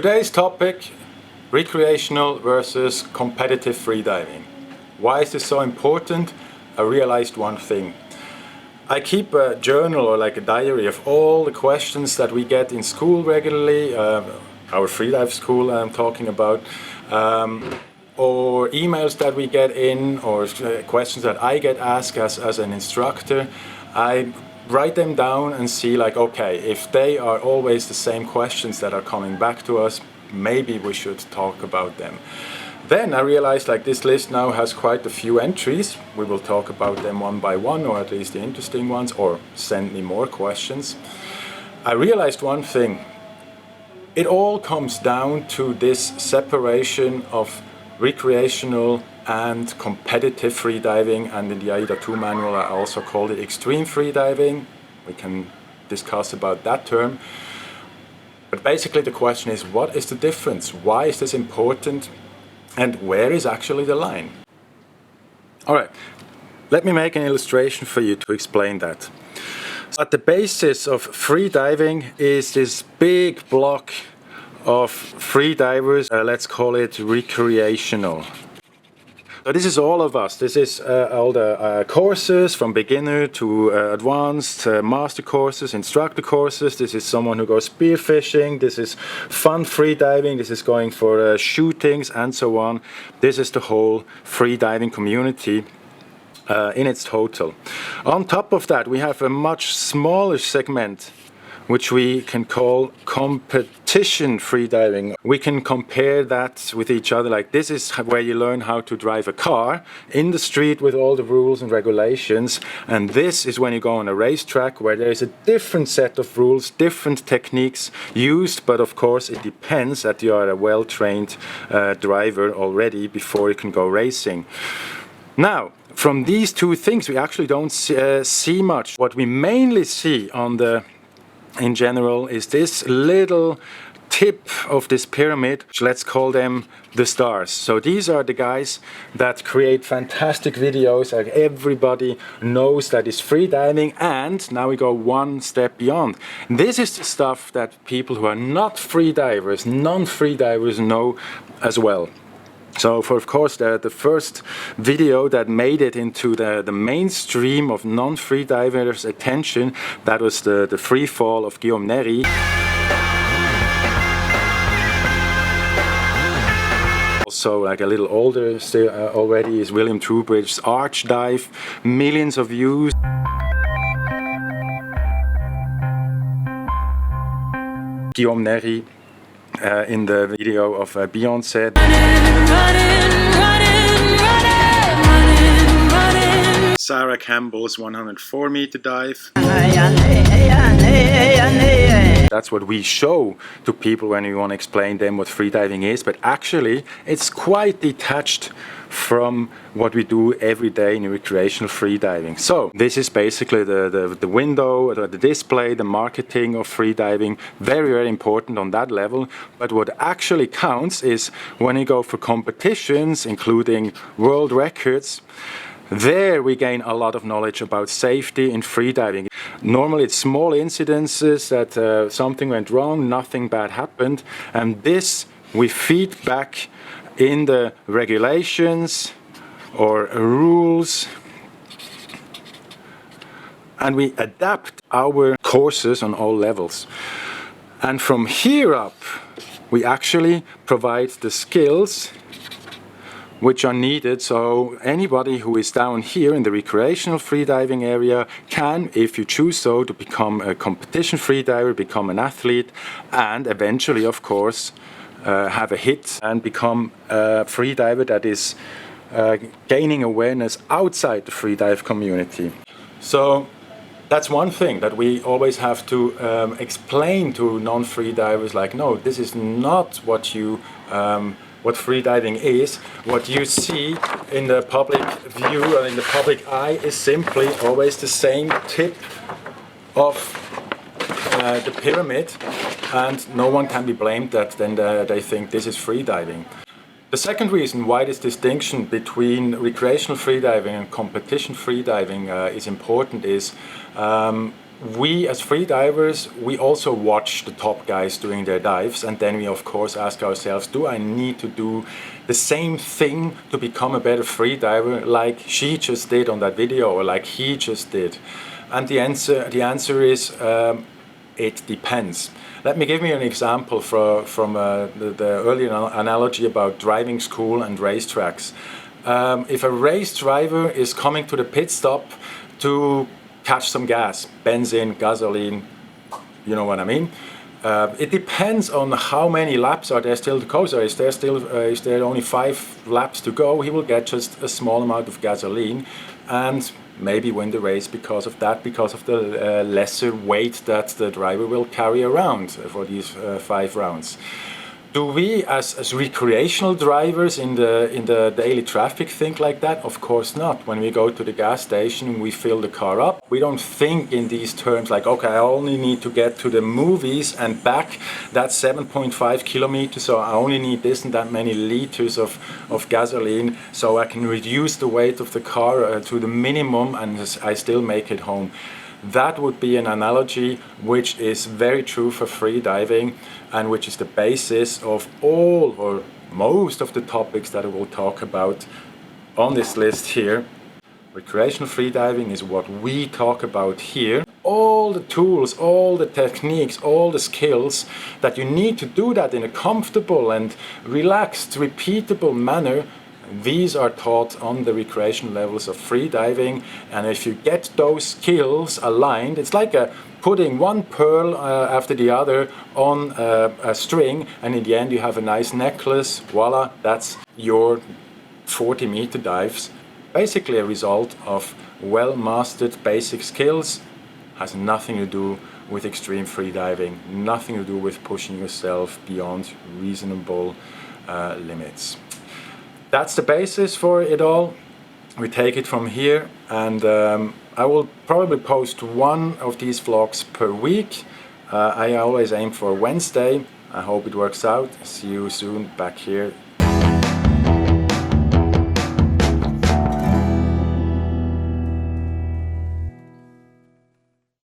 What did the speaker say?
Today's topic, recreational versus competitive freediving. Why is this so important? I realized one thing. I keep a journal or like a diary of all the questions that we get in school regularly, our freedive school I'm talking about, or emails that we get in, or questions that I get asked as an instructor. I write them down and see like, okay, if they are always the same questions that are coming back to us, maybe we should talk about them. Then I realized like this list now has quite a few entries. We will talk about them one by one, or at least the interesting ones, or send me more questions. I realized one thing. It all comes down to this separation of recreational and competitive freediving, and in the AIDA 2 manual I also called it extreme freediving. We can discuss about that term. But basically the question is, what is the difference? Why is this important? And where is actually the line? Alright, let me make an illustration for you to explain that. At the basis of freediving is this big block of freedivers, let's call it recreational. So this is all of us. This is all the courses from beginner to advanced, master courses, instructor courses. This is someone who goes spearfishing. This is fun freediving. This is going for shootings and so on. This is the whole freediving community in its total. On top of that, we have a much smaller segment which we can call competition freediving. We can compare that with each other, like this is where you learn how to drive a car in the street with all the rules and regulations, and this is when you go on a racetrack where there is a different set of rules, different techniques used, but of course it depends that you are a well-trained driver already before you can go racing. Now, from these two things we actually don't see much. What we mainly see in general is this little tip of this pyramid. Let's call them the stars. So these are the guys that create fantastic videos, like everybody knows that is freediving, and now we go one step beyond. This is the stuff that people who are not freedivers, non-freedivers know as well. So of course the first video that made it into the mainstream of non-freedivers' attention, that was the free fall of Guillaume Nery. Also like a little older still already is William Trowbridge's arch dive, millions of views. Guillaume Nery in the video of Beyoncé. Sarah Campbell's 104-meter dive. That's what we show to people when we want to explain them what freediving is, but actually it's quite detached from what we do every day in recreational freediving. So this is basically the window, the display, the marketing of freediving. Very, very important on that level. But what actually counts is when you go for competitions, including world records. There we gain a lot of knowledge about safety in freediving. Normally it's small incidences that something went wrong, nothing bad happened, and this we feed back in the regulations or rules, and we adapt our courses on all levels. And from here up we actually provide the skills which are needed, so anybody who is down here in the recreational freediving area can, if you choose so, to become a competition freediver, become an athlete, and eventually, of course, have a hit and become a freediver that is gaining awareness outside the freedive community. So that's one thing that we always have to explain to non-freedivers, like, no, this is not what you what freediving is. What you see in the public view or in the public eye is simply always the same tip of the pyramid, and no one can be blamed that then they think this is freediving. The second reason why this distinction between recreational freediving and competition freediving is important is we as freedivers, we also watch the top guys doing their dives, and then we of course ask ourselves, do I need to do the same thing to become a better freediver like she just did on that video, or like he just did? And the answer is it depends. Let me give you an example from the earlier analogy about driving school and racetracks. If a race driver is coming to the pit stop to catch some gas, benzene, gasoline, you know what I mean? It depends on how many laps are there still to go. So is there only 5 laps to go, he will get just a small amount of gasoline and maybe win the race because of that, because of the lesser weight that the driver will carry around for these 5 rounds. Do we as recreational drivers in the daily traffic think like that? Of course not. When we go to the gas station, we fill the car up. We don't think in these terms like, okay, I only need to get to the movies and back. That's 7.5 kilometers, so I only need this and that many liters of gasoline, so I can reduce the weight of the car to the minimum and I still make it home. That would be an analogy which is very true for freediving and which is the basis of all or most of the topics that I will talk about on this list here. Recreational freediving is what we talk about here. All the tools, all the techniques, all the skills that you need to do that in a comfortable and relaxed, repeatable manner, these are taught on the recreational levels of freediving, and if you get those skills aligned, it's like putting one pearl after the other on a string, and in the end you have a nice necklace. Voila, that's your 40-meter dives. Basically a result of well-mastered basic skills. Has nothing to do with extreme freediving, nothing to do with pushing yourself beyond reasonable limits. That's the basis for it all. We take it from here, and I will probably post one of these vlogs per week. I always aim for Wednesday. I hope it works out. See you soon back here